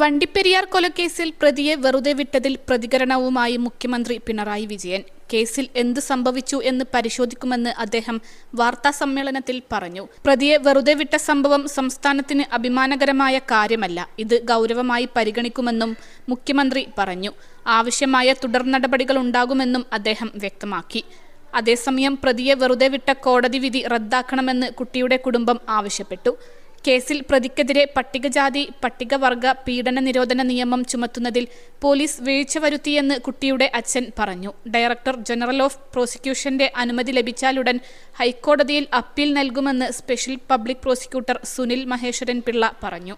വണ്ടിപ്പെരിയാർ കൊലക്കേസിൽ പ്രതിയെ വെറുതെ വിട്ടതിൽ പ്രതികരണവുമായി മുഖ്യമന്ത്രി പിണറായി വിജയൻ. കേസിൽ എന്ത് സംഭവിച്ചു എന്ന് പരിശോധിക്കുമെന്ന് അദ്ദേഹം വാർത്താസമ്മേളനത്തിൽ പറഞ്ഞു. പ്രതിയെ വെറുതെ വിട്ട സംഭവം സംസ്ഥാനത്തിന് അഭിമാനകരമായ കാര്യമല്ല. ഇത് ഗൗരവമായി പരിഗണിക്കുമെന്നും മുഖ്യമന്ത്രി പറഞ്ഞു. ആവശ്യമായ തുടർ നടപടികൾ ഉണ്ടാകുമെന്നും അദ്ദേഹം വ്യക്തമാക്കി. അതേസമയം പ്രതിയെ വെറുതെ വിട്ട കോടതി വിധി റദ്ദാക്കണമെന്ന് കുട്ടിയുടെ കുടുംബം ആവശ്യപ്പെട്ടു. കേസിൽ പ്രതിക്കെതിരെ പട്ടികജാതി പട്ടികവർഗ പീഡന നിരോധന നിയമം ചുമത്തുന്നതിൽ പോലീസ് വീഴ്ച വരുത്തിയെന്ന് കുട്ടിയുടെ അച്ഛൻ പറഞ്ഞു. ഡയറക്ടർ ജനറൽ ഓഫ് പ്രോസിക്യൂഷന്റെ അനുമതി ലഭിച്ചാലുടൻ ഹൈക്കോടതിയിൽ അപ്പീൽ നൽകുമെന്ന് special public prosecutor Sunil Maheshwaran Pillai പറഞ്ഞു.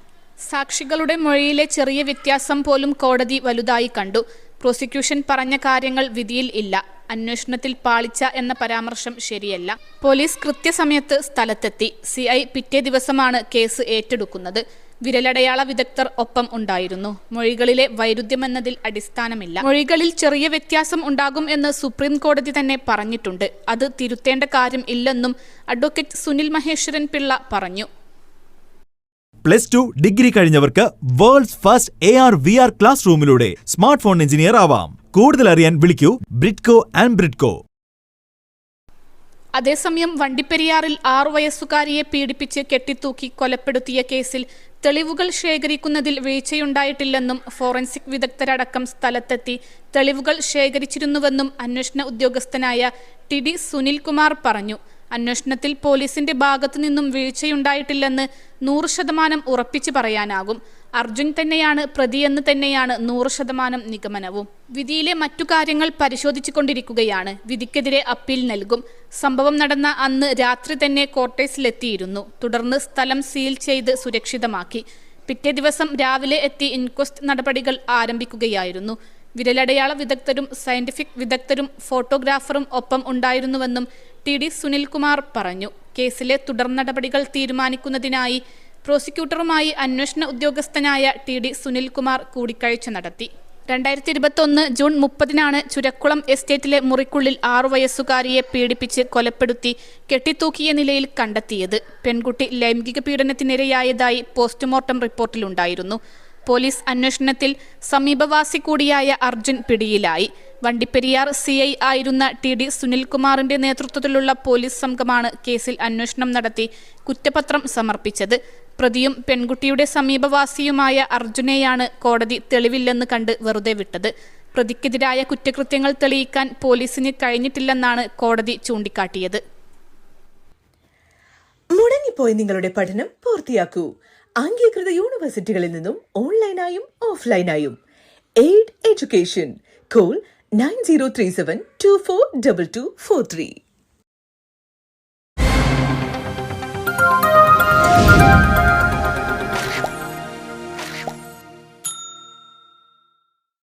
സാക്ഷികളുടെ മൊഴിയിലെ ചെറിയ വ്യത്യാസം പോലും കോടതി വലുതായി കണ്ടു. പ്രോസിക്യൂഷൻ പറഞ്ഞ കാര്യങ്ങൾ വിധിയിൽ ഇല്ല. അന്വേഷണത്തിൽ പാളിച്ച എന്ന പരാമർശം ശരിയല്ല. പോലീസ് കൃത്യസമയത്ത് സ്ഥലത്തെത്തി. CI പിറ്റേ ദിവസമാണ് കേസ് ഏറ്റെടുക്കുന്നത്. വിരലടയാള വിദഗ്ധർ ഒപ്പം ഉണ്ടായിരുന്നു. മൊഴികളിലെ വൈരുദ്ധ്യമെന്നതിൽ അടിസ്ഥാനമില്ല. മൊഴികളിൽ ചെറിയ വ്യത്യാസം ഉണ്ടാകും എന്ന് സുപ്രീം കോടതി തന്നെ പറഞ്ഞിട്ടുണ്ട്. അത് തിരുത്തേണ്ട കാര്യം ഇല്ലെന്നും അഡ്വക്കേറ്റ് സുനിൽ മഹേശ്വരൻ പിള്ള പറഞ്ഞു. +2 ഡിഗ്രി കഴിഞ്ഞവർക്ക് വേൾഡ്സ് ഫസ്റ്റ് AR/VR ക്ലാസ് റൂമിലൂടെ സ്മാർട്ട് ഫോൺ എഞ്ചിനീയർ ആവാം. കൂടുതൽ അറിയാൻ വിളിക്കൂ ബ്രിഡ്കോ ആൻഡ് ബ്രിഡ്കോ. അതേസമയം വണ്ടിപ്പെരിയാറിൽ 6 വയസ്സുകാരിയെ പീഡിപ്പിച്ച് കെട്ടിത്തൂക്കി കൊലപ്പെടുത്തിയ കേസിൽ തെളിവുകൾ ശേഖരിക്കുന്നതിൽ വീഴ്ചയുണ്ടായിട്ടില്ലെന്നും ഫോറൻസിക് വിദഗ്ധരടക്കം സ്ഥലത്തെത്തി തെളിവുകൾ ശേഖരിച്ചിരുന്നുവെന്നും അന്വേഷണ ഉദ്യോഗസ്ഥനായ TD സുനിൽകുമാർ പറഞ്ഞു. അന്വേഷണത്തിൽ പോലീസിന്റെ ഭാഗത്തു നിന്നും വീഴ്ചയുണ്ടായിട്ടില്ലെന്ന് 100% ഉറപ്പിച്ചു പറയാനാകും. അർജുൻ തന്നെയാണ് പ്രതിയെന്ന് തന്നെയാണ് 100% നിഗമനവും. വിധിയിലെ മറ്റു കാര്യങ്ങൾ പരിശോധിച്ചുകൊണ്ടിരിക്കുകയാണ്. വിധിക്കെതിരെ അപ്പീൽ നൽകും. സംഭവം നടന്ന അന്ന് രാത്രി തന്നെ ക്വാർട്ടേഴ്സിലെത്തിയിരുന്നു. തുടർന്ന് സ്ഥലം സീൽ ചെയ്ത് സുരക്ഷിതമാക്കി. പിറ്റേ ദിവസം രാവിലെ എത്തി ഇൻക്വസ്റ്റ് നടപടികൾ ആരംഭിക്കുകയായിരുന്നു. വിരലടയാള വിദഗ്ധരും സയന്റിഫിക് വിദഗ്ധരും ഫോട്ടോഗ്രാഫറും ഒപ്പം ഉണ്ടായിരുന്നുവെന്നും TD സുനിൽകുമാർ പറഞ്ഞു. കേസിലെ തുടർ നടപടികൾ തീരുമാനിക്കുന്നതിനായി പ്രോസിക്യൂട്ടറുമായി അന്വേഷണ ഉദ്യോഗസ്ഥനായ TD സുനിൽകുമാർ കൂടിക്കാഴ്ച നടത്തി. 2021 ജൂൺ 30-നാണ് ചുരക്കുളം എസ്റ്റേറ്റിലെ മുറിക്കുള്ളിൽ 6 വയസ്സുകാരിയെ പീഡിപ്പിച്ച് കൊലപ്പെടുത്തി കെട്ടിത്തൂക്കിയ നിലയിൽ കണ്ടെത്തിയത്. പെൺകുട്ടി ലൈംഗിക പീഡനത്തിനിരയായതായി പോസ്റ്റ്മോർട്ടം റിപ്പോർട്ടിലുണ്ടായിരുന്നു. പോലീസ് അന്വേഷണത്തിൽ സമീപവാസി കൂടിയായ അർജുൻ പിടിയിലായി. വണ്ടിപ്പെരിയാർ CI ആയിരുന്ന TD സുനിൽകുമാറിന്റെ നേതൃത്വത്തിലുള്ള പോലീസ് സംഘമാണ് കേസിൽ അന്വേഷണം നടത്തി കുറ്റപത്രം സമർപ്പിച്ചത്. പ്രതിയും പെൺകുട്ടിയുടെ സമീപവാസിയുമായ അർജുനെയാണ് കോടതി തെളിവില്ലെന്ന് കണ്ട് വെറുതെ വിട്ടത്. പ്രതിക്കെതിരായ കുറ്റകൃത്യങ്ങൾ തെളിയിക്കാൻ പോലീസിന് കഴിഞ്ഞിട്ടില്ലെന്നാണ് കോടതി ചൂണ്ടിക്കാട്ടിയത്. മുടങ്ങിപ്പോയി നിങ്ങളുടെ പഠനം പൂർത്തിയാക്കൂ. അംഗീകൃത യൂണിവേഴ്സിറ്റികളിൽ നിന്നും ഓൺലൈനായും ഓഫ്ലൈനായും. Aid education. കോൾ 9037242243.